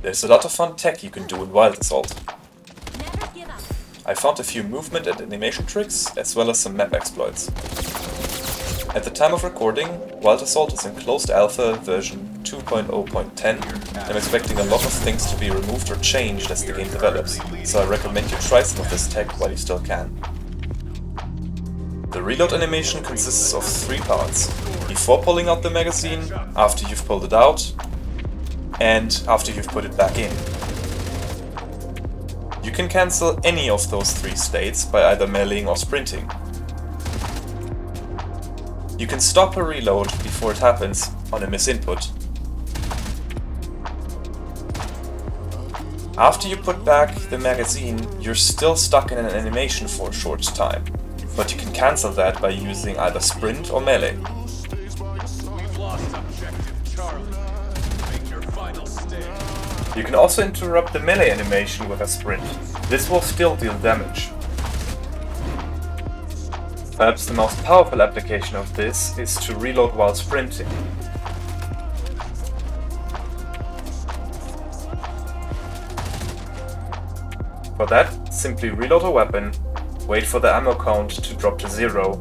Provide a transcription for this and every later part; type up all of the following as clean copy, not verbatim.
There's a lot of fun tech you can do in Wild Assault. I found a few movement and animation tricks, as well as some map exploits. At the time of recording, Wild Assault is in closed alpha version 2.0.10. I'm expecting a lot of things to be removed or changed as the game develops, so I recommend you try some of this tech while you still can. The reload animation consists of 3 parts: before pulling out the magazine, after you've pulled it out, and after you've put it back in. You can cancel any of those 3 states by either meleeing or sprinting. You can stop a reload before it happens on a misinput. After you put back the magazine, you're still stuck in an animation for a short time, but you can cancel that by using either sprint or melee. You can also interrupt the melee animation with a sprint. This will still deal damage. Perhaps the most powerful application of this is to reload while sprinting. For that, simply reload a weapon, wait for the ammo count to drop to 0,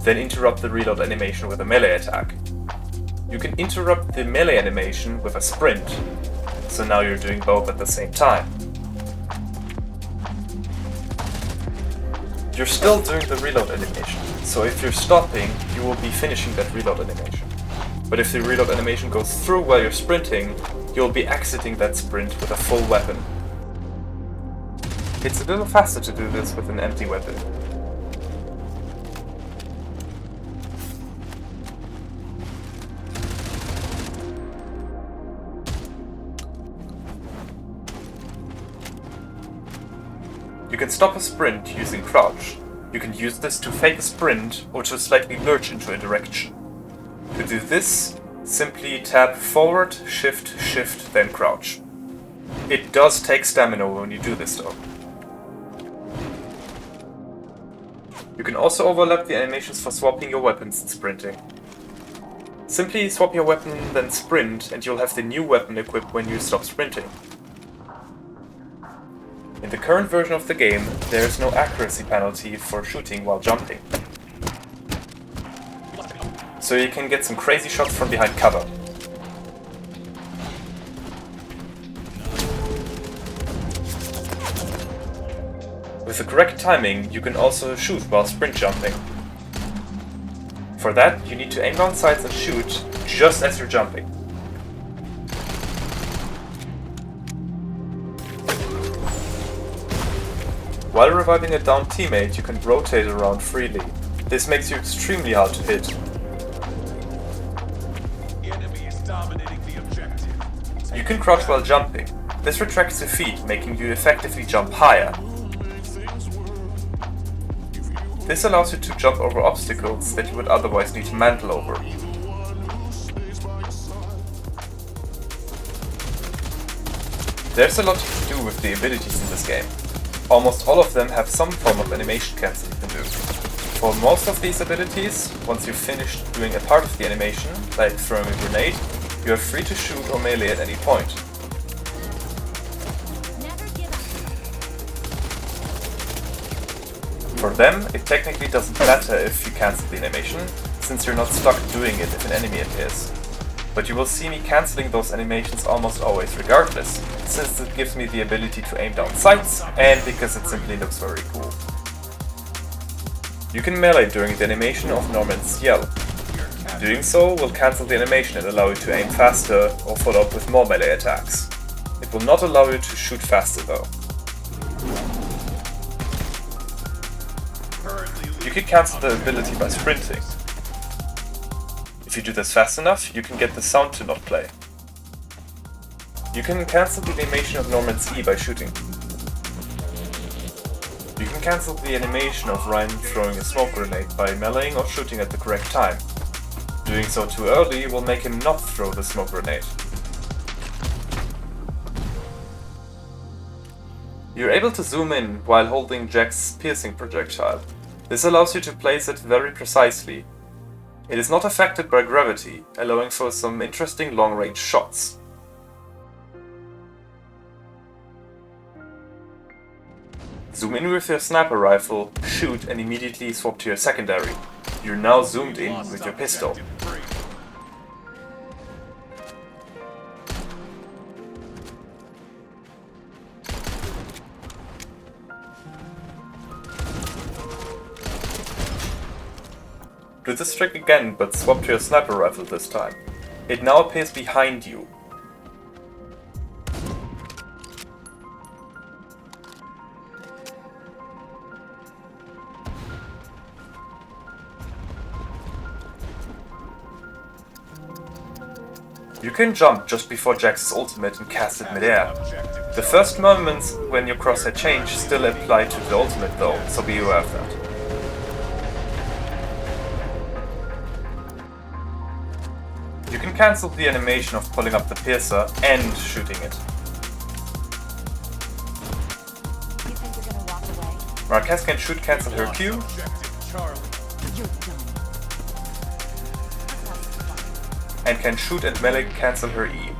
then interrupt the reload animation with a melee attack. You can interrupt the melee animation with a sprint, so now you're doing both at the same time. You're still doing the reload animation, so if you're stopping, you will be finishing that reload animation. But if the reload animation goes through while you're sprinting, you'll be exiting that sprint with a full weapon. It's a little faster to do this with an empty weapon. You can stop a sprint using crouch. You can use this to fake a sprint or to slightly lurch into a direction. To do this, simply tap forward, shift, shift, then crouch. It does take stamina when you do this though. You can also overlap the animations for swapping your weapons and sprinting. Simply swap your weapon, then sprint, and you'll have the new weapon equipped when you stop sprinting. In the current version of the game, there is no accuracy penalty for shooting while jumping. So you can get some crazy shots from behind cover. With the correct timing, you can also shoot while sprint jumping. For that, you need to aim down sights and shoot just as you're jumping. While reviving a downed teammate, you can rotate around freely. This makes you extremely hard to hit. You can crouch while jumping. This retracts your feet, making you effectively jump higher. This allows you to jump over obstacles that you would otherwise need to mantle over. There's a lot to do with the abilities in this game. Almost all of them have some form of animation cancel you can do. For most of these abilities, once you've finished doing a part of the animation, like throwing a grenade, you are free to shoot or melee at any point. For them, it technically doesn't matter if you cancel the animation, since you're not stuck doing it if an enemy appears. But you will see me cancelling those animations almost always regardless, since it gives me the ability to aim down sights, and because it simply looks very cool. You can melee during the animation of Norman's yell. Doing so will cancel the animation and allow you to aim faster or follow up with more melee attacks. It will not allow you to shoot faster though. You can cancel the ability by sprinting. If you do this fast enough, you can get the sound to not play. You can cancel the animation of Norman's E by shooting. You can cancel the animation of Ryan throwing a smoke grenade by meleeing or shooting at the correct time. Doing so too early will make him not throw the smoke grenade. You're able to zoom in while holding Jack's piercing projectile. This allows you to place it very precisely. It is not affected by gravity, allowing for some interesting long-range shots. Zoom in with your sniper rifle, shoot and immediately swap to your secondary. You're now zoomed in with your pistol. Do this trick again, but swap to your sniper rifle this time. It now appears behind you. You can jump just before Jax's ultimate and cast it midair. The first moments when your crosshair change still apply to the ultimate though, so be aware of that. You can cancel the animation of pulling up the piercer and shooting it. Marquez can shoot cancel her Q, and can shoot and melee cancel her E.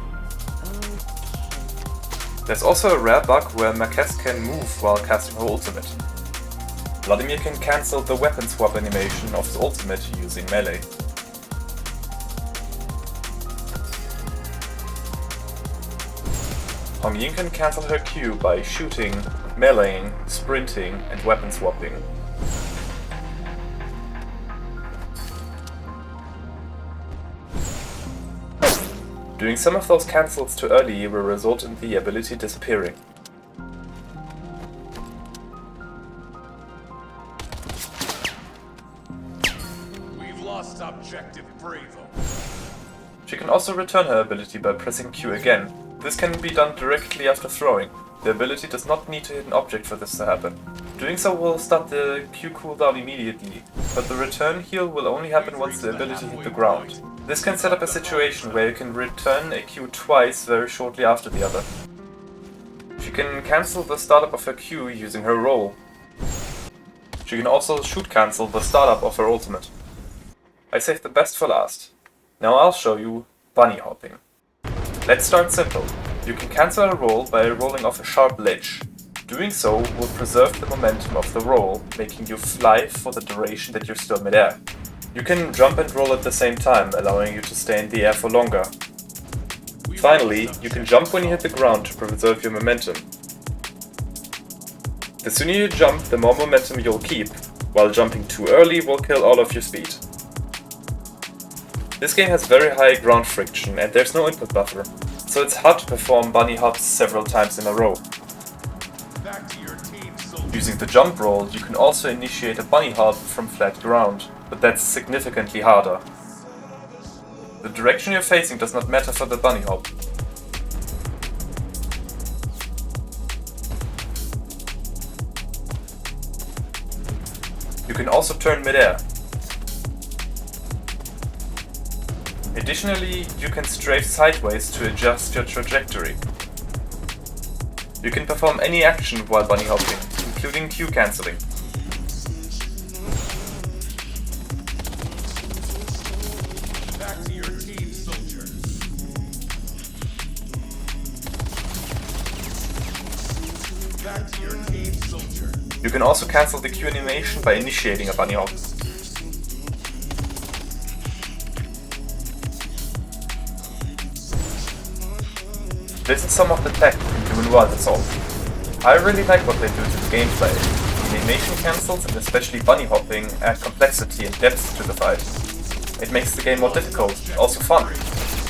There's also a rare bug where Marquez can move while casting her ultimate. Vladimir can cancel the weapon swap animation of his ultimate using melee. Hong Ying can cancel her Q by shooting, meleeing, sprinting and weapon swapping. Doing some of those cancels too early will result in the ability disappearing. We've lost objective Bravo. She can also return her ability by pressing Q again. This can be done directly after throwing. The ability does not need to hit an object for this to happen. Doing so will start the Q cooldown immediately, but the return heal will only happen once the ability hit the ground. This can set up a situation where you can return a Q twice very shortly after the other. She can cancel the startup of her Q using her roll. She can also shoot cancel the startup of her ultimate. I saved the best for last. Now I'll show you bunny hopping. Let's start simple. You can cancel a roll by rolling off a sharp ledge. Doing so will preserve the momentum of the roll, making you fly for the duration that you're still midair. You can jump and roll at the same time, allowing you to stay in the air for longer. Finally, you can jump when you hit the ground to preserve your momentum. The sooner you jump, the more momentum you'll keep, while jumping too early will kill all of your speed. This game has very high ground friction and there's no input buffer, so it's hard to perform bunny hops several times in a row. Using the jump roll, you can also initiate a bunny hop from flat ground, but that's significantly harder. The direction you're facing does not matter for the bunny hop. You can also turn midair. Additionally, you can strafe sideways to adjust your trajectory. You can perform any action while bunny hopping, including Q cancelling. Back to your team, soldier. Back to your team, soldier. You can also cancel the Q animation by initiating a bunny hop. This is some of the tech you can do in Wild Assault. I really like what they do to the gameplay. The animation cancels and especially bunny hopping add complexity and depth to the fight. It makes the game more difficult, also fun.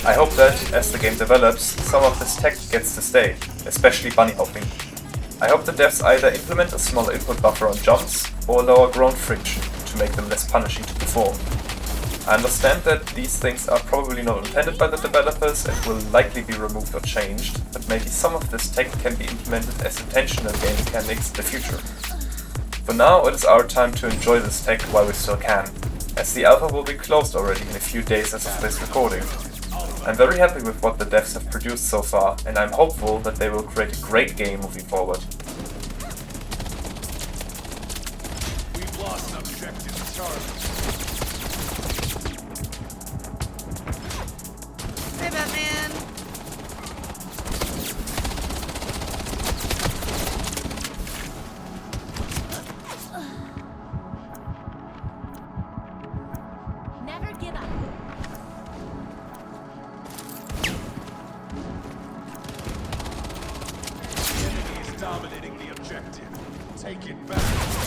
I hope that, as the game develops, some of this tech gets to stay, especially bunny hopping. I hope the devs either implement a smaller input buffer on jumps, or lower ground friction to make them less punishing to perform. I understand that these things are probably not intended by the developers and will likely be removed or changed, but maybe some of this tech can be implemented as intentional game mechanics in the future. For now, it is our time to enjoy this tech while we still can, as the alpha will be closed already in a few days as of this recording. I'm very happy with what the devs have produced so far, and I'm hopeful that they will create a great game moving forward. We've lost objective Charlie. Hey, Batman! dominating the objective. Take it back.